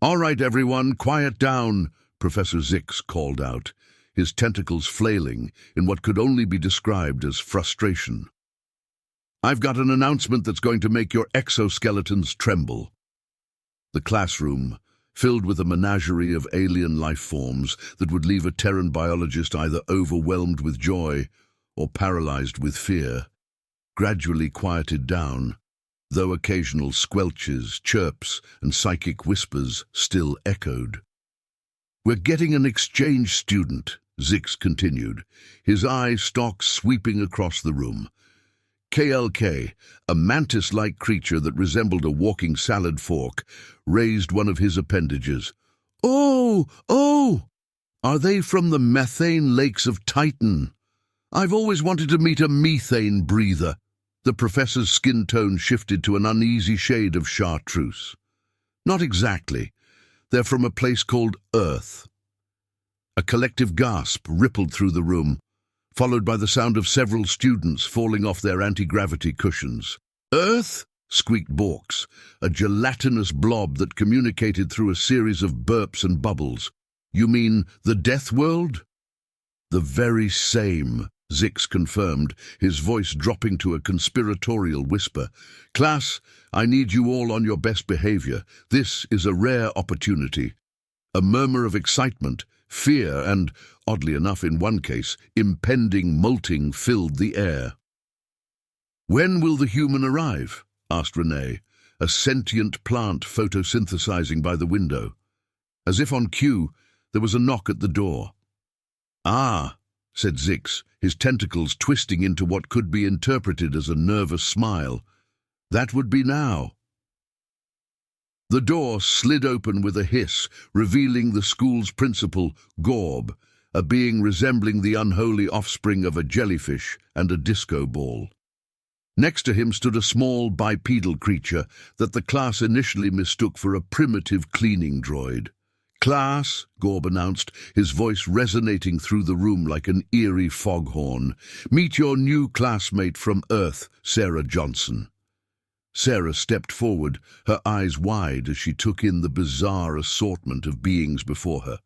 "All right, everyone, quiet down," Professor Zix called out, his tentacles flailing in what could only be described as frustration. "I've got an announcement that's going to make your exoskeletons tremble." The classroom, filled with a menagerie of alien life forms that would leave a Terran biologist either overwhelmed with joy or paralyzed with fear, gradually quieted down, though occasional squelches, chirps, and psychic whispers still echoed. "We're getting an exchange student," Zix continued, his eye stalk sweeping across the room. KLK, a mantis-like creature that resembled a walking salad fork, raised one of his appendages. Oh! Are they from the methane lakes of Titan? I've always wanted to meet a methane breather." The professor's skin tone shifted to an uneasy shade of chartreuse. "Not exactly. They're from a place called Earth." A collective gasp rippled through the room, followed by the sound of several students falling off their anti-gravity cushions. "Earth?" squeaked Borks, a gelatinous blob that communicated through a series of burps and bubbles. "You mean the Death World?" "The very same," Zix confirmed, his voice dropping to a conspiratorial whisper. "Class, I need you all on your best behavior. This is a rare opportunity." A murmur of excitement, fear, and, oddly enough in one case, impending molting filled the air. "When will the human arrive?" asked Renee, a sentient plant photosynthesizing by the window. As if on cue, there was a knock at the door. "Ah," said Zix, his tentacles twisting into what could be interpreted as a nervous smile. "That would be now." The door slid open with a hiss, revealing the school's principal, Gorb, a being resembling the unholy offspring of a jellyfish and a disco ball. Next to him stood a small bipedal creature that the class initially mistook for a primitive cleaning droid. "Class," Gorb announced, his voice resonating through the room like an eerie foghorn. "Meet your new classmate from Earth, Sarah Johnson." Sarah stepped forward, her eyes wide as she took in the bizarre assortment of beings before her.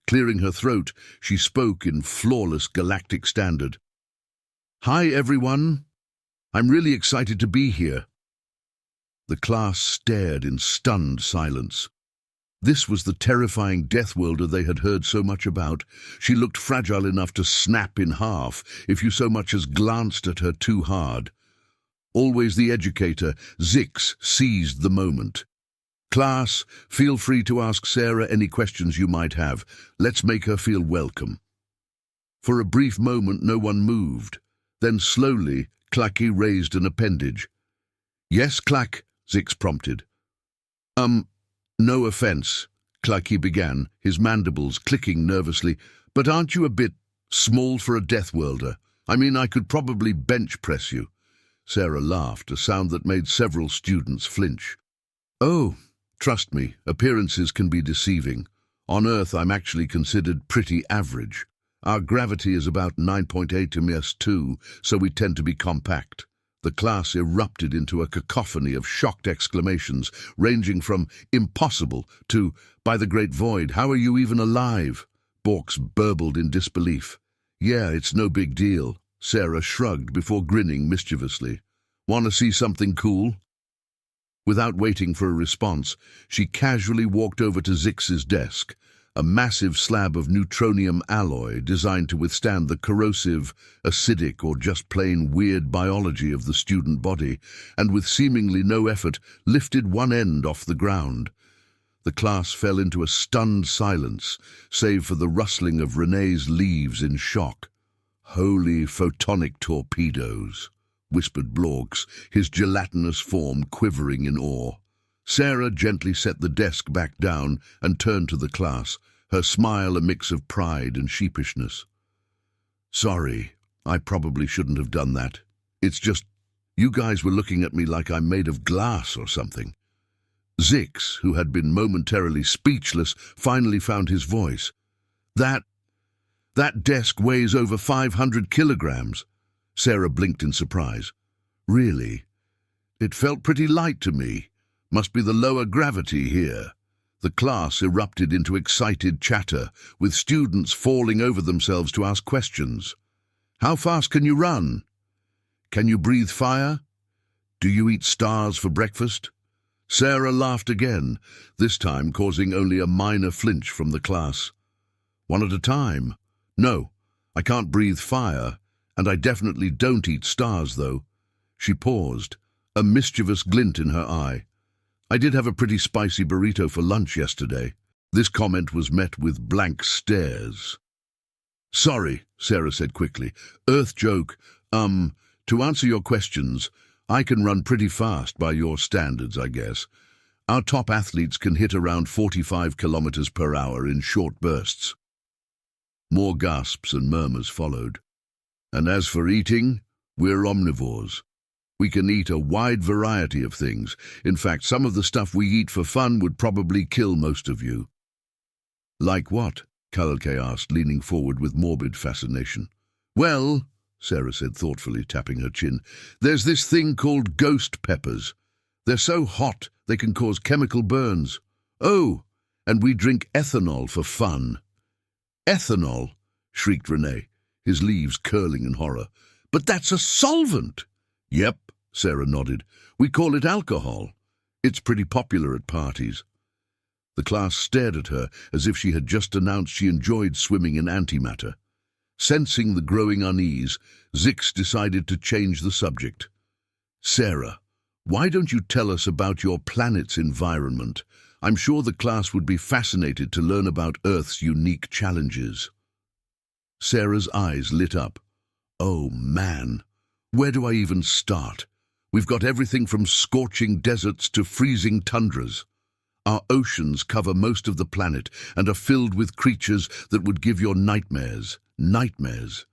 Clearing her throat, she spoke in flawless galactic standard. "Hi, everyone. I'm really excited to be here." The class stared in stunned silence. This was the terrifying Death Worlder they had heard so much about. She looked fragile enough to snap in half if you so much as glanced at her too hard. Always the educator, Zix seized the moment. "Class, feel free to ask Sarah any questions you might have. Let's make her feel welcome." For a brief moment no one moved. Then slowly, Clacky raised an appendage. "Yes, Clack," Zix prompted. No offense," Clacky began, his mandibles clicking nervously, "but aren't you a bit small for a Death Worlder? I mean, I could probably bench press you." Sarah laughed, a sound that made several students flinch. "Oh, trust me, appearances can be deceiving. On Earth, I'm actually considered pretty average. Our gravity is about 9.8 ms2, so we tend to be compact." The class erupted into a cacophony of shocked exclamations, ranging from "impossible" to "by the great void, how are you even alive?" Borks burbled in disbelief. "Yeah, it's no big deal." Sarah shrugged before grinning mischievously. "Want to see something cool?" Without waiting for a response, she casually walked over to Zix's desk, a massive slab of neutronium alloy designed to withstand the corrosive, acidic, or just plain weird biology of the student body, and with seemingly no effort lifted one end off the ground. The class fell into a stunned silence, save for the rustling of Renee's leaves in shock. "Holy photonic torpedoes," whispered Blorks, his gelatinous form quivering in awe. Sarah gently set the desk back down and turned to the class, her smile a mix of pride and sheepishness. "Sorry, I probably shouldn't have done that. It's just, you guys were looking at me like I'm made of glass or something." Zix, who had been momentarily speechless, finally found his voice. That desk weighs over 500 kilograms." Sarah blinked in surprise. "Really? It felt pretty light to me. Must be the lower gravity here." The class erupted into excited chatter, with students falling over themselves to ask questions. How fast can you run? Can you breathe fire? Do you eat stars for breakfast? Sarah laughed again, this time causing only a minor flinch from the class. One at a time. No, I can't breathe fire, and I definitely don't eat stars, though. She paused, a mischievous glint in her eye. I did have a pretty spicy burrito for lunch yesterday. This comment was met with blank stares. Sorry, Sarah said quickly. Earth joke. To answer your questions, I can run pretty fast by your standards, I guess. Our top athletes can hit around 45 kilometers per hour in short bursts. More gasps and murmurs followed. And as for eating, we're omnivores. We can eat a wide variety of things. In fact, some of the stuff we eat for fun would probably kill most of you. Like what? Kalke asked, leaning forward with morbid fascination. Well, Sarah said thoughtfully, tapping her chin, there's this thing called ghost peppers. They're so hot they can cause chemical burns. Oh, and we drink ethanol for fun. Ethanol? Shrieked Renee, his leaves curling in horror. But that's a solvent! Yep, Sarah nodded. We call it alcohol. It's pretty popular at parties. The class stared at her as if she had just announced she enjoyed swimming in antimatter. Sensing the growing unease, Zix decided to change the subject. Sarah, why don't you tell us about your planet's environment? I'm sure the class would be fascinated to learn about Earth's unique challenges. Sarah's eyes lit up. Oh, man. Where do I even start? We've got everything from scorching deserts to freezing tundras. Our oceans cover most of the planet and are filled with creatures that would give your nightmares. Nightmares.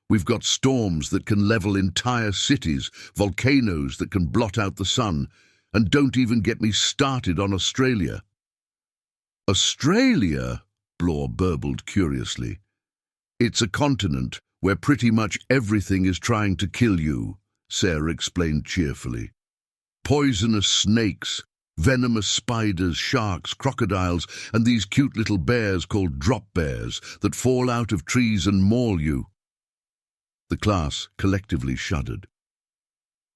We've got storms that can level entire cities, volcanoes that can blot out the sun, and don't even get me started on Australia. Australia? Blore burbled curiously. It's a continent where pretty much everything is trying to kill you, Sarah explained cheerfully. Poisonous snakes, venomous spiders, sharks, crocodiles, and these cute little bears called drop bears that fall out of trees and maul you. The class collectively shuddered.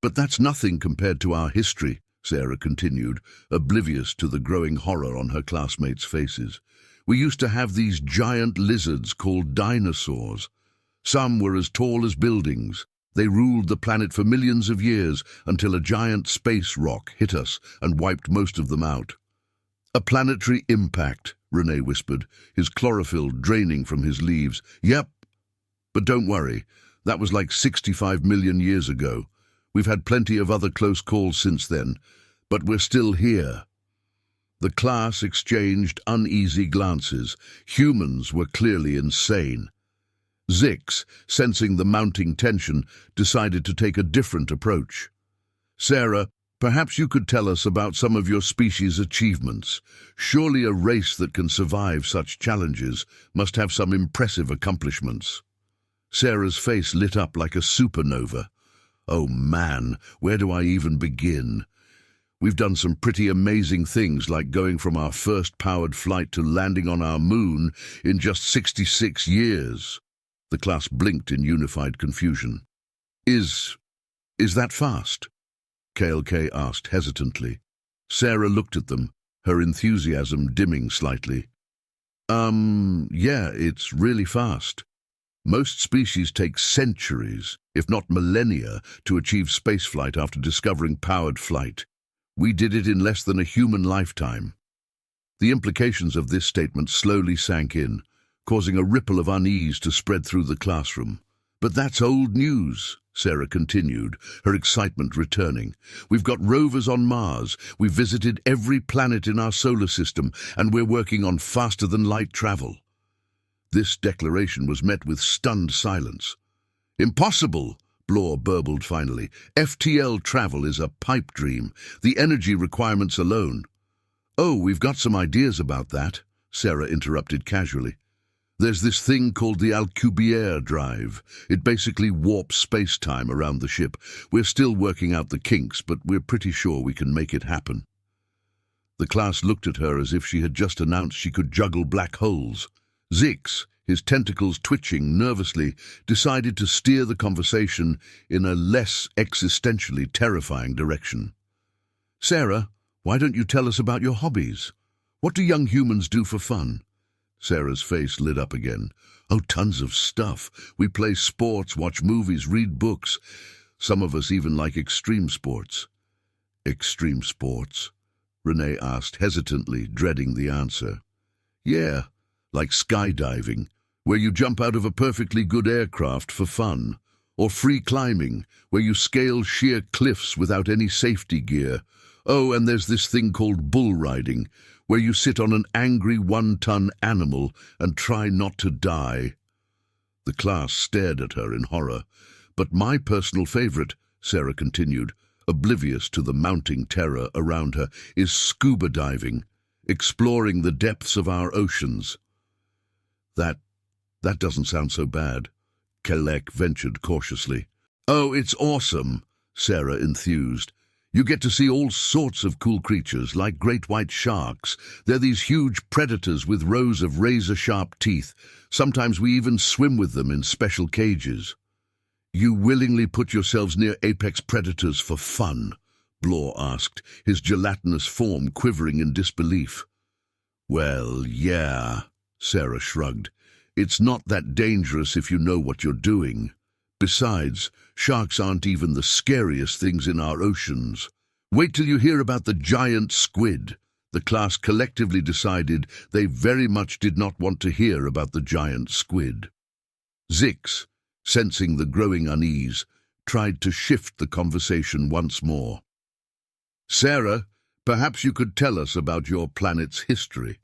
But that's nothing compared to our history, Sarah continued, oblivious to the growing horror on her classmates' faces. We used to have these giant lizards called dinosaurs. Some were as tall as buildings. They ruled the planet for millions of years until a giant space rock hit us and wiped most of them out. A planetary impact, Renee whispered, his chlorophyll draining from his leaves. Yep. But don't worry, that was like 65 million years ago. We've had plenty of other close calls since then, but we're still here. The class exchanged uneasy glances. Humans were clearly insane. Zix, sensing the mounting tension, decided to take a different approach. Sarah, perhaps you could tell us about some of your species' achievements. Surely a race that can survive such challenges must have some impressive accomplishments. Sarah's face lit up like a supernova. Oh man, where do I even begin? We've done some pretty amazing things, like going from our first powered flight to landing on our moon in just 66 years. The class blinked in unified confusion. Is that fast? KLK asked hesitantly. Sarah looked at them, her enthusiasm dimming slightly. Yeah, it's really fast. Most species take centuries, if not millennia, to achieve spaceflight after discovering powered flight. We did it in less than a human lifetime. The implications of this statement slowly sank in, causing a ripple of unease to spread through the classroom. But that's old news, Sarah continued, her excitement returning. We've got rovers on Mars, we've visited every planet in our solar system, and we're working on faster-than-light travel. This declaration was met with stunned silence. Impossible, Blore burbled finally. FTL travel is a pipe dream, the energy requirements alone. Oh, we've got some ideas about that, Sarah interrupted casually. There's this thing called the Alcubierre drive. It basically warps space-time around the ship. We're still working out the kinks, but we're pretty sure we can make it happen. The class looked at her as if she had just announced she could juggle black holes. Zix, his tentacles twitching nervously, decided to steer the conversation in a less existentially terrifying direction. "Sarah, why don't you tell us about your hobbies? What do young humans do for fun?" Sarah's face lit up again. "Oh, tons of stuff. We play sports, watch movies, read books. Some of us even like extreme sports." "Extreme sports?" Renee asked hesitantly, dreading the answer. "Yeah, like skydiving, where you jump out of a perfectly good aircraft for fun, or free climbing, where you scale sheer cliffs without any safety gear. Oh, and there's this thing called bull riding, where you sit on an angry 1-ton animal and try not to die." The class stared at her in horror. "But my personal favorite," Sarah continued, oblivious to the mounting terror around her, "is scuba diving, exploring the depths of our oceans." That doesn't sound so bad," Kelek ventured cautiously. "Oh, it's awesome," Sarah enthused. "You get to see all sorts of cool creatures, like great white sharks. They're these huge predators with rows of razor-sharp teeth. Sometimes we even swim with them in special cages." "You willingly put yourselves near apex predators for fun?" Blore asked, his gelatinous form quivering in disbelief. "Well, yeah," Sarah shrugged. "It's not that dangerous if you know what you're doing. Besides, sharks aren't even the scariest things in our oceans. Wait till you hear about the giant squid." The class collectively decided they very much did not want to hear about the giant squid. Zix, sensing the growing unease, tried to shift the conversation once more. "Sarah, perhaps you could tell us about your planet's history."